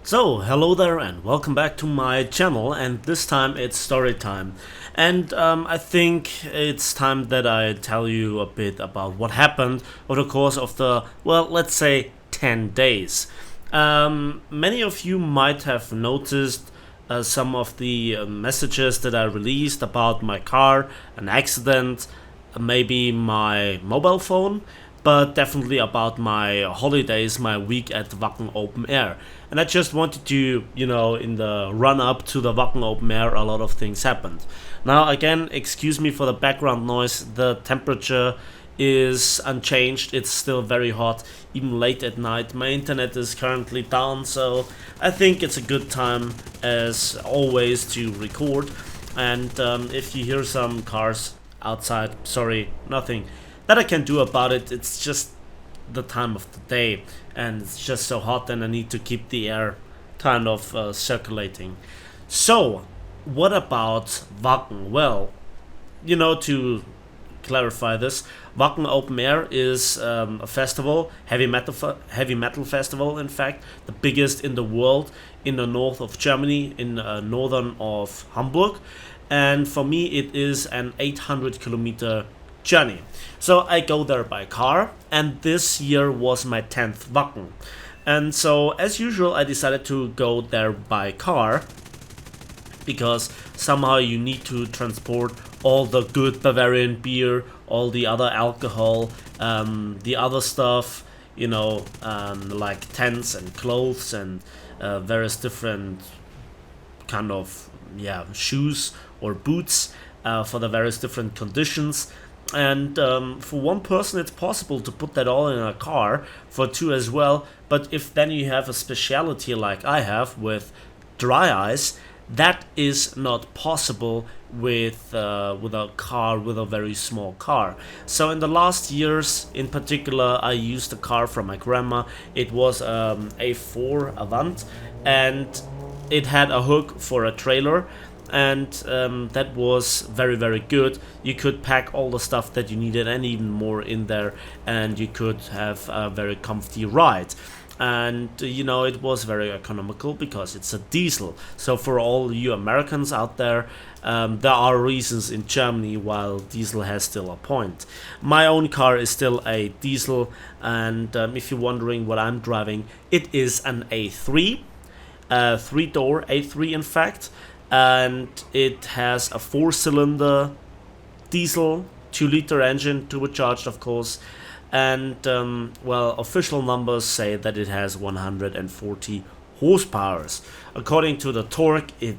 So, hello there and welcome back to my channel, and this time it's story time. And I think it's time that I tell you a bit about what happened over the course of the, well, let's say 10 days. Many of you might have noticed some of the messages that I released about my car, an accident, maybe my mobile phone, but definitely about my holidays, my week at Wacken Open Air. And I just wanted to, in the run up to the Wacken Open Air, a lot of things happened. Now, again, excuse me for the background noise, the temperature is unchanged, it's still very hot, even late at night. My internet is currently down, so I think it's a good time, as always, to record. And if you hear some cars outside, sorry, nothing that I can do about it. It's just the time of the day, and it's just so hot, and I need to keep the air kind of circulating. So, what about Wacken? Well, to clarify this, Wacken Open Air is a festival, heavy metal festival. In fact, the biggest in the world, in the north of Germany, in northern of Hamburg, and for me, it is an 800-kilometer journey. So I go there by car, and this year was my 10th Wacken. And so, as usual, I decided to go there by car because somehow you need to transport all the good Bavarian beer, all the other alcohol, the other stuff, like tents and clothes and various different kind of shoes or boots for the various different conditions. And for one person it's possible to put that all in a car, for two as well, but if then you have a speciality like I have with dry ice, that is not possible with a car, with a very small car. So in the last years in particular, I used a car from my grandma. It was A4 Avant, and it had a hook for a trailer, and that was very, very good. You could pack all the stuff that you needed and even more in there, and you could have a very comfy ride. And it was very economical because it's a diesel. So for all you Americans out there, there are reasons in Germany while diesel has still a point. My own car is still a diesel, and if you're wondering what I'm driving, it is an A3, three-door A3 in fact, and it has a 4-cylinder diesel, 2-liter engine, turbocharged of course, and official numbers say that it has 140 horsepower. According to the torque, it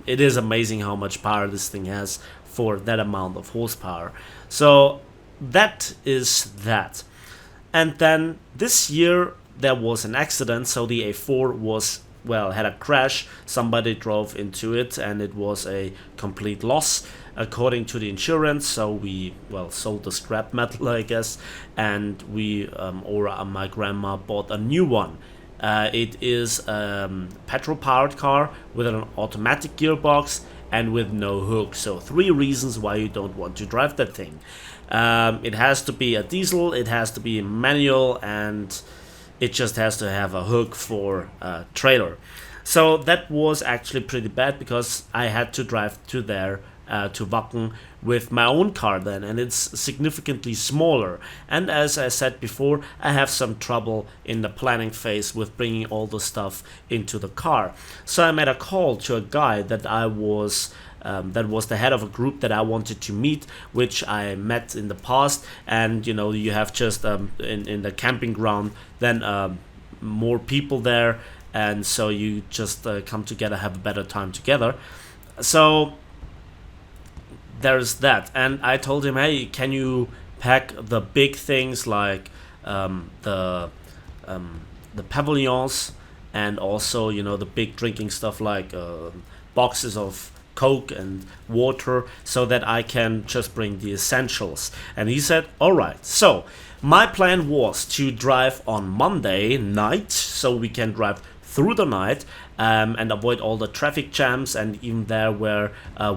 is amazing how much power this thing has for that amount of horsepower. So that is that. And then this year there was an accident, so the A4 had a crash. Somebody drove into it, and it was a complete loss according to the insurance. So we sold the scrap metal, I guess, and my grandma bought a new one. It is a petrol powered car with an automatic gearbox and with no hook. So 3 reasons why you don't want to drive that thing. It has to be a diesel, it has to be manual, and it just has to have a hook for a trailer. So that was actually pretty bad because I had to drive to Wacken with my own car then, and it's significantly smaller. And as I said before, I have some trouble in the planning phase with bringing all the stuff into the car. So I made a call to a guy that was the head of a group that I wanted to meet, which I met in the past. And you have just in the camping ground then more people there, and so you just come together, have a better time together. So there's that. And I told him, hey, can you pack the big things like the pavilions, and also the big drinking stuff like boxes of Coke and water, so that I can just bring the essentials. And he said, alright. So my plan was to drive on Monday night, so we can drive through the night, and avoid all the traffic jams, and even there where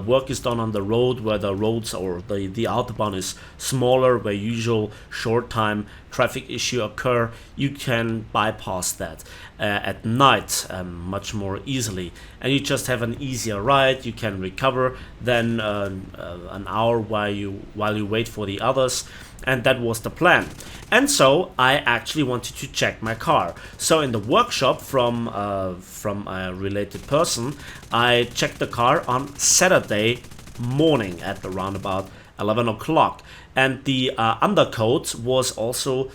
work is done on the road, where the roads or the autobahn is smaller, where usual short time traffic issue occur, you can bypass that at night much more easily, and you just have an easier ride. You can recover then an hour while you wait for the others, and that was the plan. And so I actually wanted to check my car. So in the workshop from a related person, I checked the car on Saturday morning at around about 11 o'clock, and the undercoat was also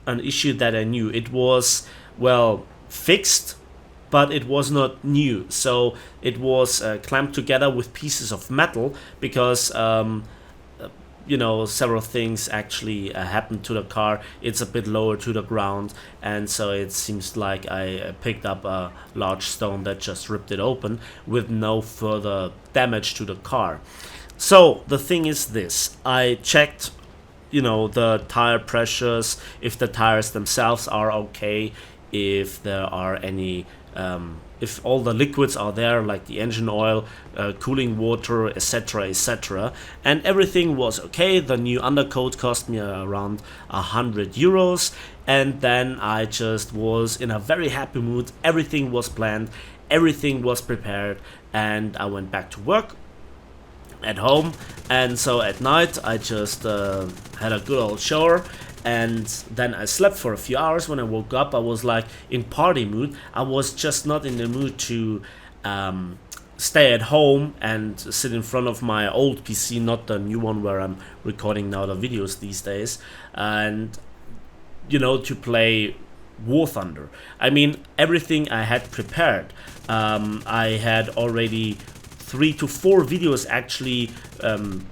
an issue that I knew. It was, well, fixed, but it was not new, so it was clamped together with pieces of metal, because several things actually happened to the car. It's a bit lower to the ground, and so it seems like I picked up a large stone that just ripped it open with no further damage to the car. So the thing is this: I checked the tire pressures, if the tires themselves are okay, if there are any if all the liquids are there, like the engine oil, cooling water, etc., etc., and everything was okay. The new undercoat cost me around 100 euros, and then I just was in a very happy mood. Everything was planned, everything was prepared, and I went back to work at home. And so at night I just had a good old shower, and then I slept for a few hours. When I woke up, I was like in party mood. I was just not in the mood to stay at home and sit in front of my old PC, not the new one where I'm recording now the videos these days, and to play War Thunder. I mean, everything I had prepared. I had already 3 to 4 videos actually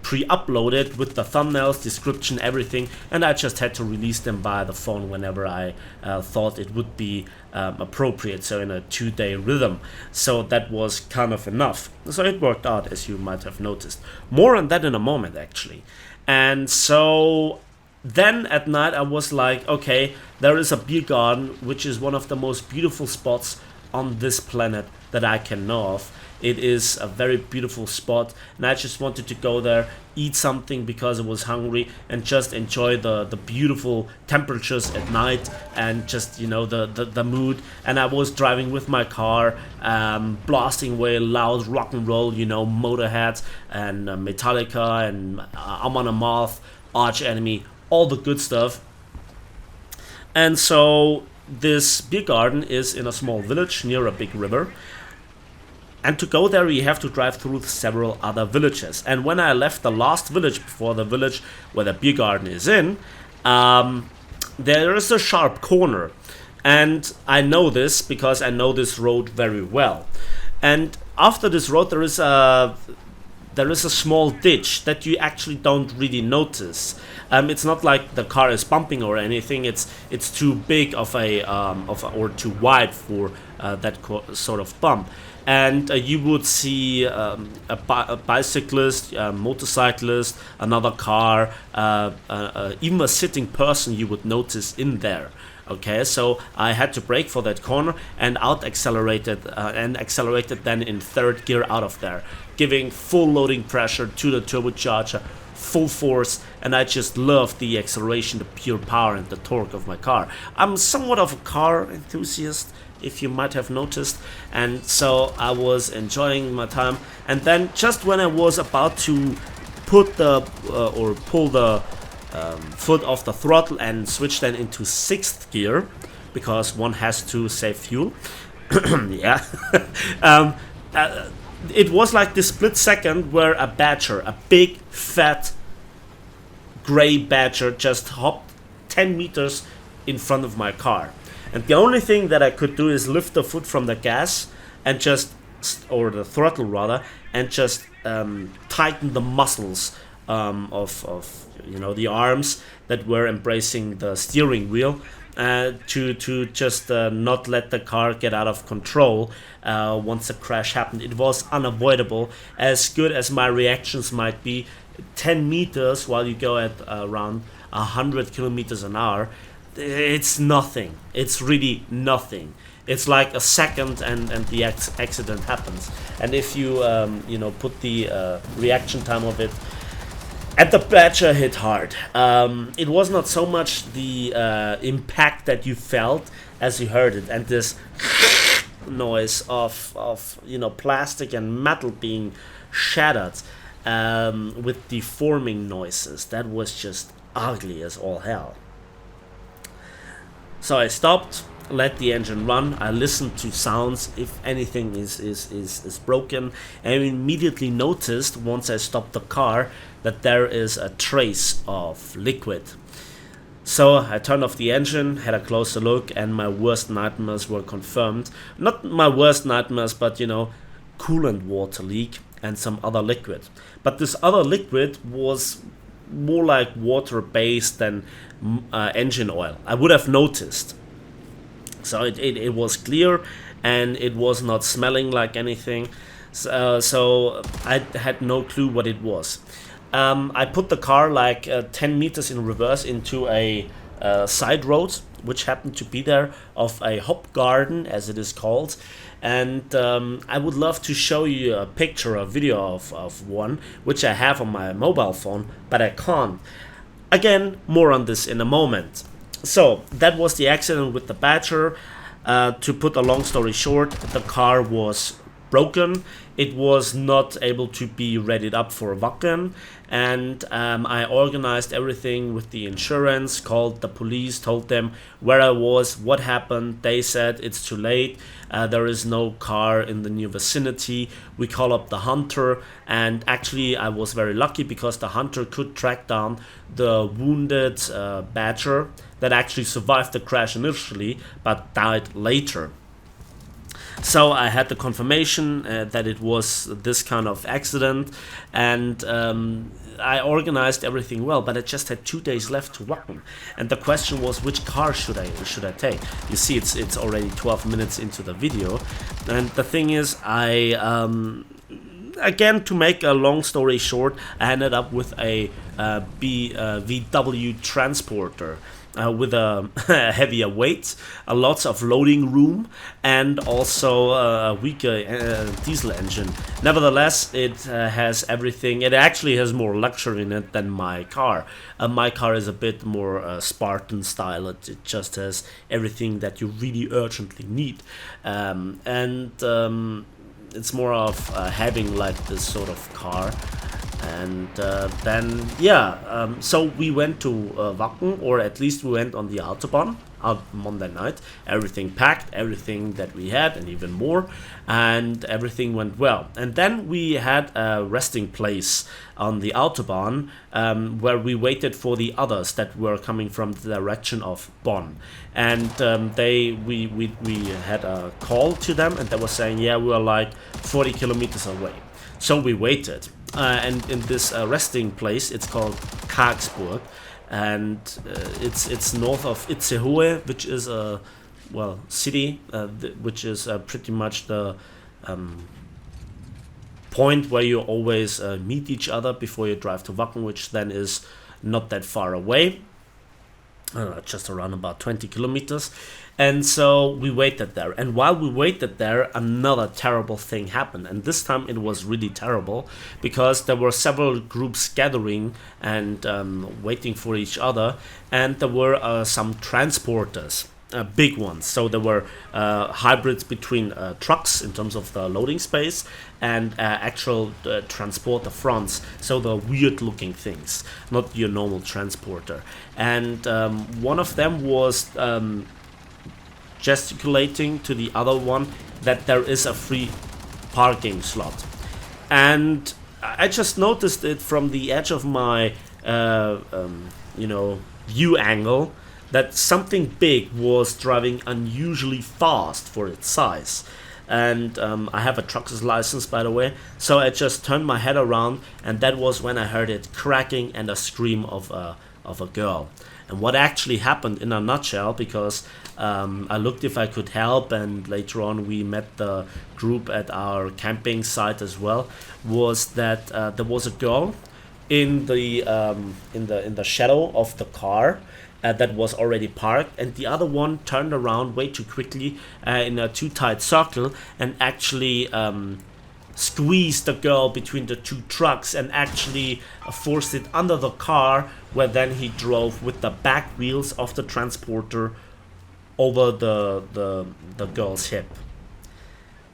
pre-uploaded with the thumbnails, description, everything, and I just had to release them by the phone whenever I thought it would be appropriate, so in a 2-day rhythm. So that was kind of enough. So it worked out, as you might have noticed. More on that in a moment, actually. And so then at night I was like, okay, there is a beer garden, which is one of the most beautiful spots on this planet that I can know of. It is a very beautiful spot, and I just wanted to go there, eat something because I was hungry, and just enjoy the beautiful temperatures at night, and just the mood. And I was driving with my car, blasting away loud rock and roll, Motorhead and Metallica and Amon Amarth, Arch Enemy, all the good stuff. And so this beer garden is in a small village near a big river. And to go there, you have to drive through several other villages. And when I left the last village before the village where the beer garden is in, there is a sharp corner. And I know this because I know this road very well. And after this road, there is a small ditch that you actually don't really notice. It's not like the car is bumping or anything. It's too big or too wide for that sort of bump. And you would see a bicyclist, a motorcyclist, another car, even a sitting person you would notice in there. Okay, so I had to brake for that corner and accelerated then in third gear out of there, giving full loading pressure to the turbocharger, full force, and I just love the acceleration, the pure power, and the torque of my car. I'm somewhat of a car enthusiast, if you might have noticed, and so I was enjoying my time. And then just when I was about to put pull the foot off the throttle and switch then into 6th gear, because one has to save fuel, yeah, it was like this split second where a badger, a big fat gray badger, just hopped 10 meters in front of my car. And the only thing that I could do is lift the foot from the gas and or the throttle rather, and just tighten the muscles of the arms that were embracing the steering wheel, to just not let the car get out of control once the crash happened. It was unavoidable. As good as my reactions might be, 10 meters while you go at around 100 kilometers an hour, it's nothing. It's really nothing. It's like a second, and the accident happens. And if you put the reaction time of it, and the badger hit hard. It was not so much the impact that you felt as you heard it, and this noise of plastic and metal being shattered, with deforming noises. That was just ugly as all hell. So I stopped, let the engine run. I listened to sounds if anything is broken, and I immediately noticed once I stopped the car that there is a trace of liquid. So I turned off the engine, had a closer look, and my worst nightmares were confirmed. Not my worst nightmares, but coolant water leak and some other liquid. But this other liquid was more like water based than engine oil. I would have noticed. So it was clear, and it was not smelling like anything. So I had no clue what it was. I put the car like 10 meters in reverse into a side road, which happened to be there, of a hop garden, as it is called. And I would love to show you a picture, a video of one, which I have on my mobile phone, but I can't. Again, more on this in a moment. So that was the accident with the Badger. To put a long story short, the car was broken. It was not able to be readied up for Wacken, and I organized everything with the insurance, called the police, told them where I was, what happened. They said it's too late, there is no car in the near vicinity. We call up the hunter, and actually I was very lucky because the hunter could track down the wounded Badger that actually survived the crash initially but died later. So I had the confirmation that it was this kind of accident, and I organized everything well, but I just had 2 days left to Wacken, and the question was, which car should I take? You see, it's already 12 minutes into the video, and the thing is, I again, to make a long story short, I ended up with a VW transporter. With a heavier weight, lots of loading room, and also a weaker diesel engine. Nevertheless, it has everything. It actually has more luxury in it than my car. My car is a bit more Spartan style. It just has everything that you really urgently need, and it's more of having like this sort of car. And then, yeah, so we went to Wacken, or at least we went on the Autobahn out Monday night. Everything packed, everything that we had, and even more, and everything went well. And then we had a resting place on the Autobahn, where we waited for the others that were coming from the direction of Bonn. And we had a call to them, and they were saying, yeah, we are like 40 kilometers away. So we waited, and in this resting place, it's called Karlsburg, and it's north of Itzehoe, which is a city, which is pretty much the point where you always meet each other before you drive to Wacken, which then is not that far away. Just around about 20 kilometers. And so we waited there, and while we waited there, another terrible thing happened, and this time it was really terrible because there were several groups gathering and waiting for each other, and there were some transporters, big ones. So there were hybrids between trucks in terms of the loading space and actual transporter fronts, so the weird looking things, not your normal transporter. And one of them was gesticulating to the other one that there is a free parking slot, and I just noticed it from the edge of my view angle, that something big was driving unusually fast for its size. And I have a trucker's license, by the way, so I just turned my head around, and that was when I heard it cracking and a scream of a girl. And what actually happened in a nutshell, because I looked if I could help, and later on we met the group at our camping site as well, was that there was a girl in the shadow of the car, that was already parked, and the other one turned around way too quickly in a too tight circle and actually squeezed the girl between the two trucks and actually forced it under the car, where then he drove with the back wheels of the transporter over the girl's hip.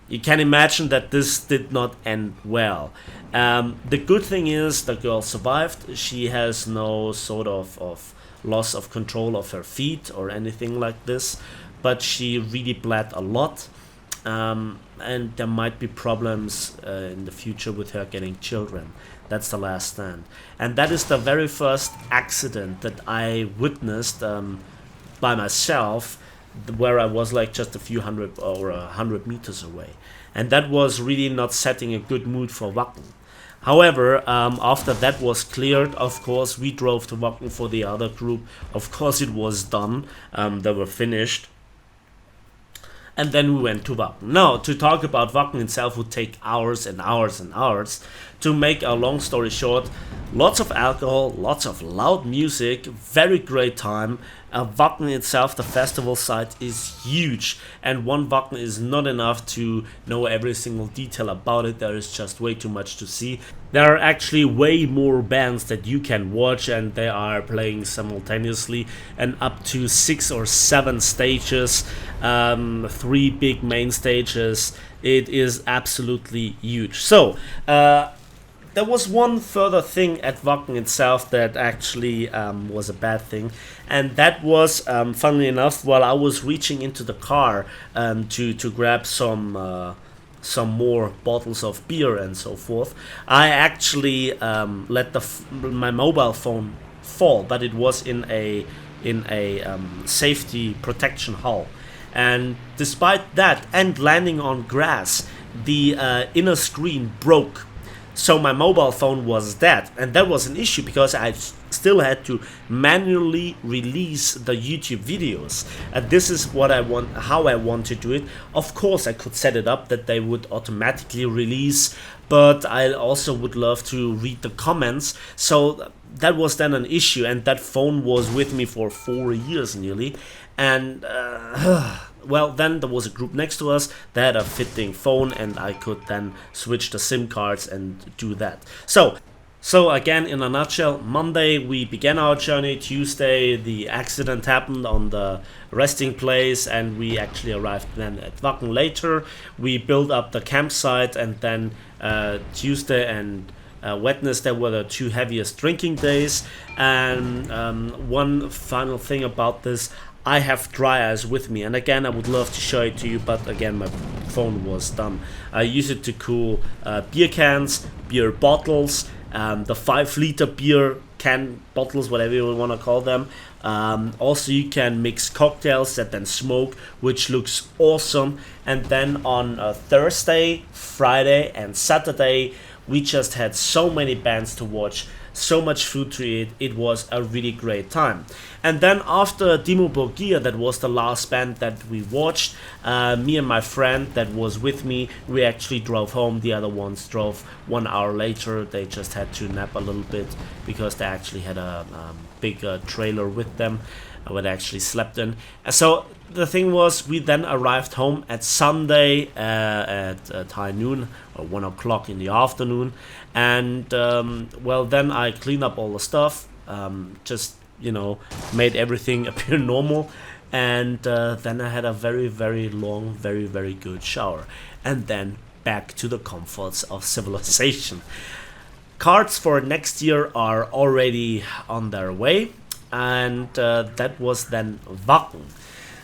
You can imagine that this did not end well. The good thing is the girl survived. She has no sort of loss of control of her feet or anything like this, but she really bled a lot. And there might be problems in the future with her getting children. That's the last stand. And that is the very first accident that I witnessed by myself, where I was like just a few hundred or 100 meters away. And that was really not setting a good mood for Wacken. However, after that was cleared, of course, we drove to Wacken for the other group. Of course, it was done. They were finished. And then we went to Wacken. Now, to talk about Wacken itself would take hours and hours and hours. To make a long story short, lots of alcohol, lots of loud music, very great time. Wacken itself, the festival site, is huge, and one Wacken is not enough to know every single detail about it. There is just way too much to see. There are actually way more bands that you can watch, and they are playing simultaneously, and up to 6 or 7 stages, 3 big main stages. It is absolutely huge. So there was one further thing at Wacken itself that actually was a bad thing, and that was, funnily enough, while I was reaching into the car to grab some more bottles of beer and so forth, I actually let my mobile phone fall, but it was in a safety protection hull, and despite that and landing on grass, the inner screen broke. So my mobile phone was dead, and that was an issue because I still had to manually release the YouTube videos. And this is how I want to do it. Of course, I could set it up that they would automatically release, but I also would love to read the comments. So that was then an issue, and that phone was with me for 4 years nearly. And well, then there was a group next to us that had a fitting phone, and I could then switch the SIM cards and do that. So again, in a nutshell, Monday we began our journey. Tuesday the accident happened on the resting place, and we actually arrived then at Wacken later. We built up the campsite, and then Tuesday and Wednesday were the 2 heaviest drinking days. And one final thing about this, I have dry ice with me, and again I would love to show it to you, but again my phone was done. I use it to cool beer cans, beer bottles, the 5-liter beer can bottles, whatever you want to call them. Also you can mix cocktails that then smoke, which looks awesome. And then on Thursday, Friday and Saturday we just had so many bands to watch, so much food to eat. It was a really great time. And then after Dimo Borgia, that was the last band that we watched, me and my friend that was with me, we actually drove home. The other ones drove 1 hour later. They just had to nap a little bit because they actually had a big trailer with them where they actually slept in. So the thing was, we then arrived home at Sunday at high noon or 1 o'clock in the afternoon, and well, then I cleaned up all the stuff, just made everything appear normal, and then I had a very, very long, very, very good shower, and then back to the comforts of civilization. Cards for next year are already on their way, and that was then Wacken.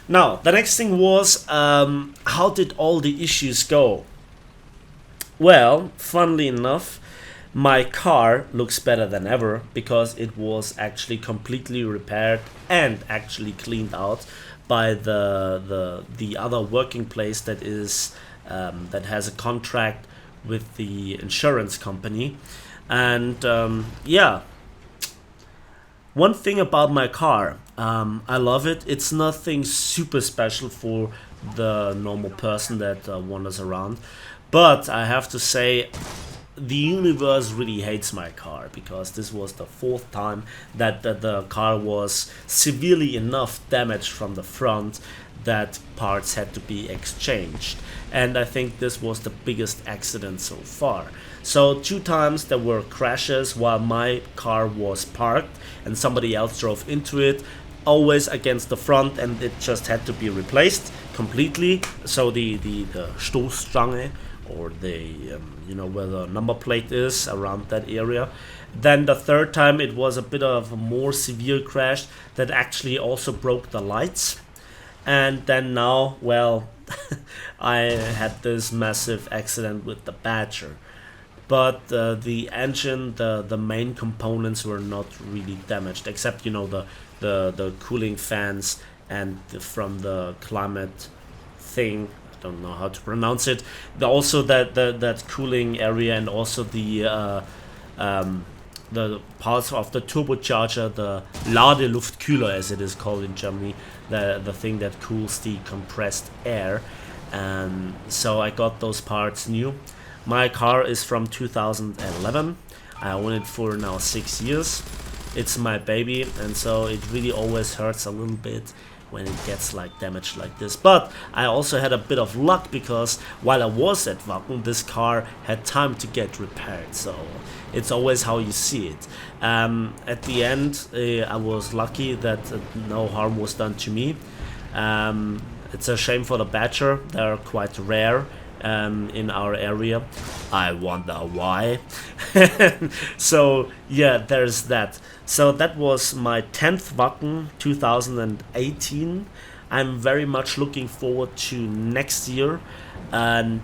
Now, the next thing was, how did all the issues go? Well, funnily enough, my car looks better than ever because it was actually completely repaired and actually cleaned out by the other working place that is that has a contract with the insurance company. And yeah, one thing about my car, I love it. It's nothing super special for the normal person that wanders around, but I have to say, the universe really hates my car, because this was the fourth time that the car was severely enough damaged from the front that parts had to be exchanged. And I think this was the biggest accident so far. So 2 times there were crashes while my car was parked and somebody else drove into it, always against the front, and it just had to be replaced completely. So the Stoßstange, or the where the number plate is, around that area. Then the third time it was a bit of a more severe crash that actually also broke the lights. And then now, well, I had this massive accident with the Badger. But the engine, the main components were not really damaged, except the cooling fans and from the climate thing. I don't know how to pronounce it. Also that cooling area, and also the parts of the turbocharger, the Ladeluftkühler as it is called in Germany, the thing that cools the compressed air. So I got those parts new. My car is from 2011. I own it for now 6 years. It's my baby, and so it really always hurts a little bit when it gets like damaged like this. But I also had a bit of luck, because while I was at Wacken, this car had time to get repaired. So it's always how you see it. At the end, I was lucky that no harm was done to me. It's a shame for the Badger. They're quite rare in our area. I wonder why. So yeah, there's that. So that was my 10th Wacken 2018. I'm very much looking forward to next year, and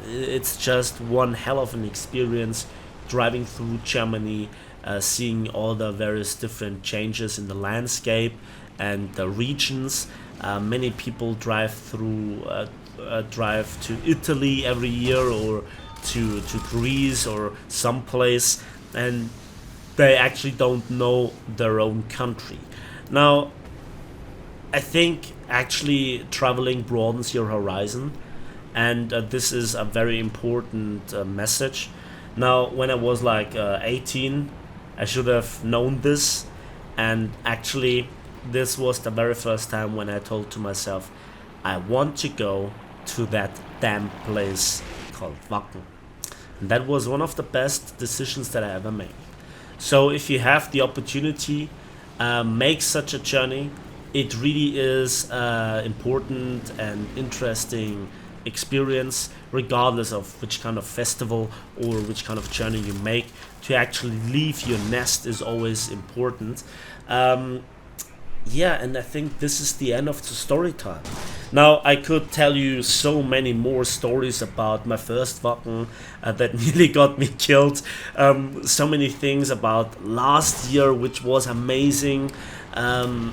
it's just one hell of an experience driving through Germany, seeing all the various different changes in the landscape and the regions. Many people drive to Italy every year, or to Greece or someplace, and they actually don't know their own country. Now, I think actually traveling broadens your horizon, and this is a very important message. Now, when I was like 18, I should have known this, and actually this was the very first time when I told to myself, I want to go to that damn place called Wacken. And that was one of the best decisions that I ever made. So if you have the opportunity, make such a journey. It really is important and interesting experience, regardless of which kind of festival or which kind of journey you make. To actually leave your nest is always important. Yeah, and I think this is the end of the story time. Now, I could tell you so many more stories about my first Wacken that nearly got me killed. So many things about last year, which was amazing. Yeah,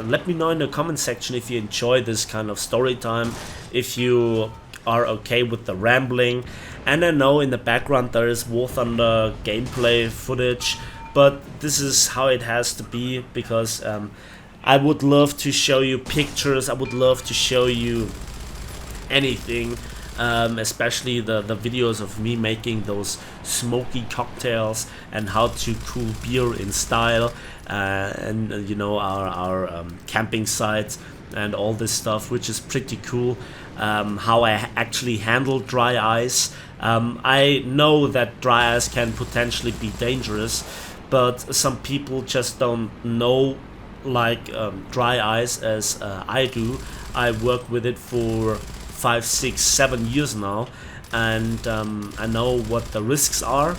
let me know in the comment section if you enjoy this kind of story time, if you are okay with the rambling. And I know in the background there is War Thunder gameplay footage, but this is how it has to be, because I would love to show you pictures, I would love to show you anything, especially the videos of me making those smoky cocktails and how to cool beer in style, and our camping sites and all this stuff, which is pretty cool. How I actually handle dry ice. I know that dry ice can potentially be dangerous, but some people just don't know like dry ice as I do. I work with it for 5, 6, 7 years now, and I know what the risks are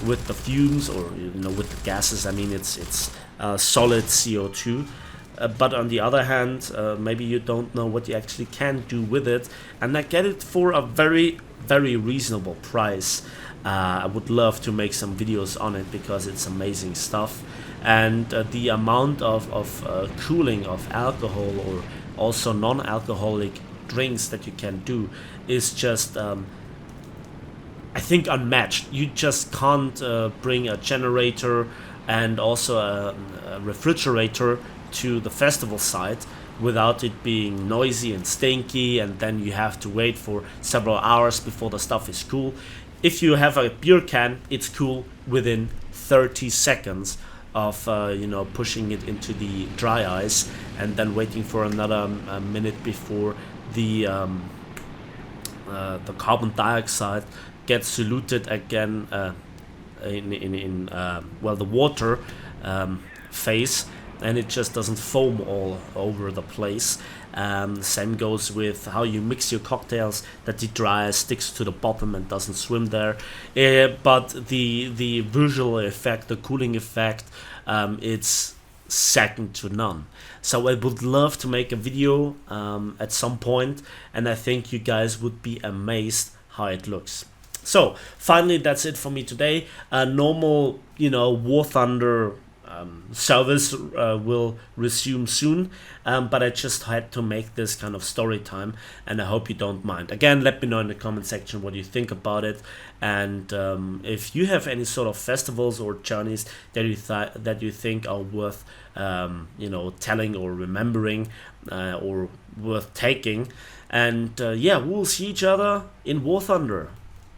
with the fumes, or with the gases. I mean, it's solid CO2. But on the other hand, maybe you don't know what you actually can do with it, and I get it for a very, very reasonable price. I would love to make some videos on it, because it's amazing stuff. And the amount of cooling of alcohol, or also non-alcoholic drinks that you can do, is just I think unmatched. You just can't bring a generator and also a refrigerator to the festival site without it being noisy and stinky, and then you have to wait for several hours before the stuff is cool. If you have a beer can, it's cool within 30 seconds of pushing it into the dry ice, and then waiting for another minute before the carbon dioxide gets diluted again in the water phase, and it just doesn't foam all over the place. Same goes with how you mix your cocktails, that the dry ice sticks to the bottom and doesn't swim there. But the visual effect, the cooling effect, it's second to none. So I would love to make a video at some point, and I think you guys would be amazed how it looks. So finally, that's it for me today. Normal, War Thunder service will resume soon, but I just had to make this kind of story time, and I hope you don't mind. Again, let me know in the comment section what you think about it, and if you have any sort of festivals or journeys that you think are worth telling or remembering, or worth taking. And yeah, we'll see each other in War Thunder.